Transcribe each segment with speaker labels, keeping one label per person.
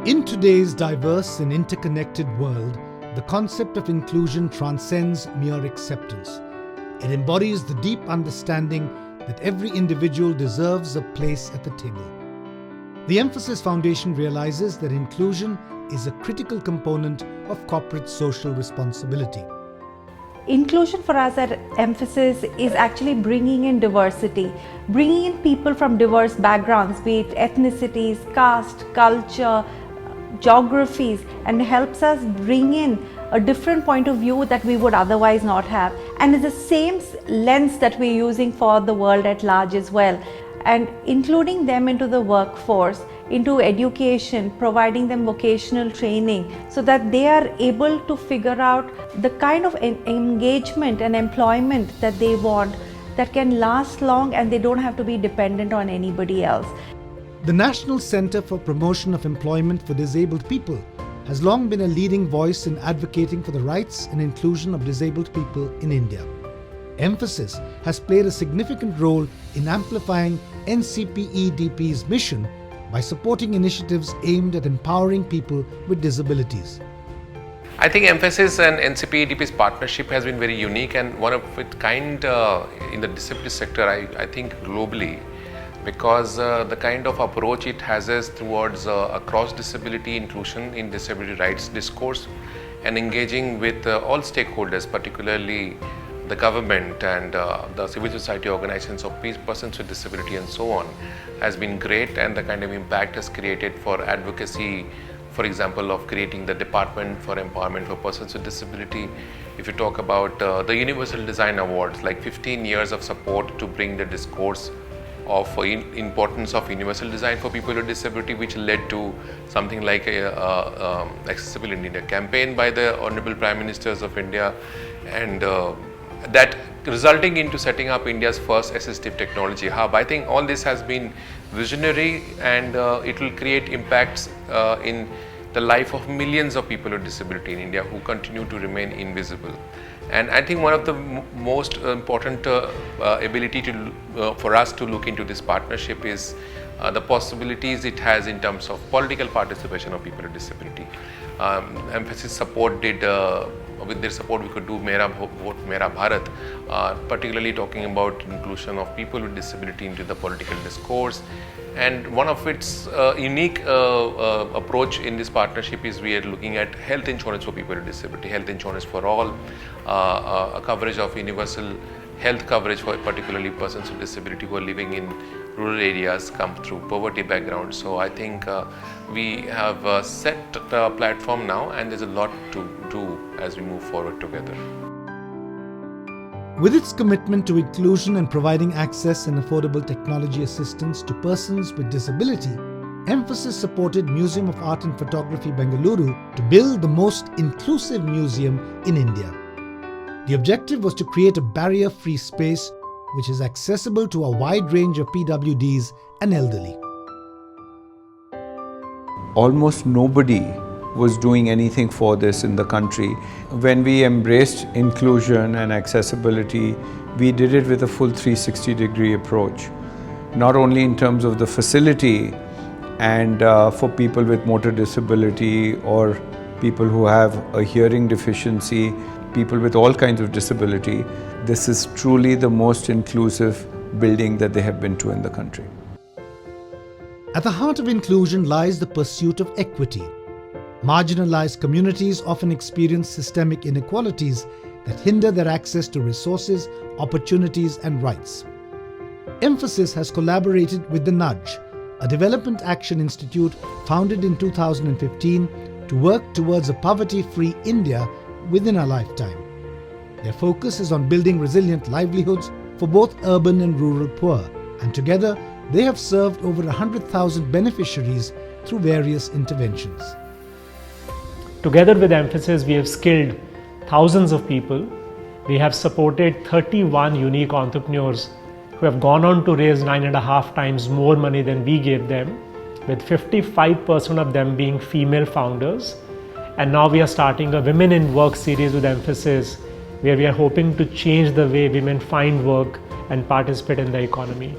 Speaker 1: In today's diverse and interconnected world, the concept of inclusion transcends mere acceptance. It embodies the deep understanding that every individual deserves a place at the table. The Emphasis Foundation realizes that inclusion is a critical component of corporate social responsibility.
Speaker 2: Inclusion for us at Emphasis is actually bringing in diversity, bringing in people from diverse backgrounds, be it ethnicities, caste, culture, geographies, and helps us bring in a different point of view that we would otherwise not have. And it's the same lens that we're using for the world at large as well. And including them into the workforce, into education, providing them vocational training so that they are able to figure out the kind of engagement and employment that they want that can last long and they don't have to be dependent on anybody else.
Speaker 1: The National Centre for Promotion of Employment for Disabled People has long been a leading voice in advocating for the rights and inclusion of disabled people in India. Emphasis has played a significant role in amplifying NCPEDP's mission by supporting initiatives aimed at empowering people with disabilities.
Speaker 3: I think Emphasis and NCPEDP's partnership has been very unique and one of its kind in the disability sector, I think globally, because the kind of approach it has is towards across disability inclusion in disability rights discourse and engaging with all stakeholders, particularly the government and the civil society organizations of persons with disability and so on, has been great, and the kind of impact has created for advocacy, for example, of creating the Department for Empowerment for Persons with Disability. If you talk about the Universal Design Awards, like 15 years of support to bring the discourse of importance of universal design for people with disability, which led to something like a Accessible in India campaign by the Honorable Prime Ministers of India, and that resulting into setting up India's first assistive technology hub. I think all this has been visionary, and it will create impacts in the life of millions of people with disability in India who continue to remain invisible. And I think one of the most important ability for us to look into this partnership is the possibilities it has in terms of political participation of people with disability. Emphasis support did, with their support we could do Mera Vote Mera Bharat, particularly talking about inclusion of people with disability into the political discourse. And one of its unique approach in this partnership is we are looking at health insurance for people with disability, health insurance for all, a coverage of universal health coverage for particularly persons with disability who are living in rural areas, come through poverty background. So I think we have set the platform now, and there's a lot to do as we move forward together.
Speaker 1: With its commitment to inclusion and providing access and affordable technology assistance to persons with disability, Emphasis supported Museum of Art and Photography, Bengaluru to build the most inclusive museum in India. The objective was to create a barrier-free space which is accessible to a wide range of PwDs and elderly.
Speaker 4: Almost nobody was doing anything for this in the country. When we embraced inclusion and accessibility, we did it with a full 360-degree approach. Not only in terms of the facility and for people with motor disability or people who have a hearing deficiency, people with all kinds of disability, this is truly the most inclusive building that they have been to in the country.
Speaker 1: At the heart of inclusion lies the pursuit of equity. Marginalized communities often experience systemic inequalities that hinder their access to resources, opportunities, and rights. Emphasis has collaborated with the Nudge, a development action institute founded in 2015 to work towards a poverty-free India within a lifetime. Their focus is on building resilient livelihoods for both urban and rural poor, and together they have served over 100,000 beneficiaries through various interventions.
Speaker 5: Together with Emphasis, we have skilled thousands of people. We have supported 31 unique entrepreneurs who have gone on to raise 9.5 times more money than we gave them, with 55% of them being female founders. And now we are starting a Women in Work series with Emphasis, where we are hoping to change the way women find work and participate in the economy.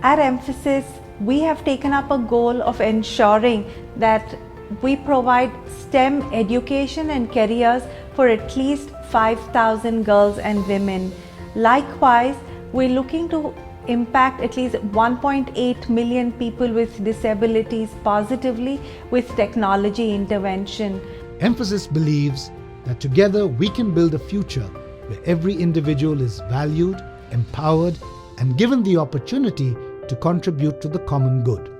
Speaker 2: At Emphasis, we have taken up a goal of ensuring that we provide STEM education and careers for at least 5,000 girls and women. Likewise, we're looking to impact at least 1.8 million people with disabilities positively with technology intervention.
Speaker 1: Mphasis believes that together we can build a future where every individual is valued, empowered, and given the opportunity to contribute to the common good.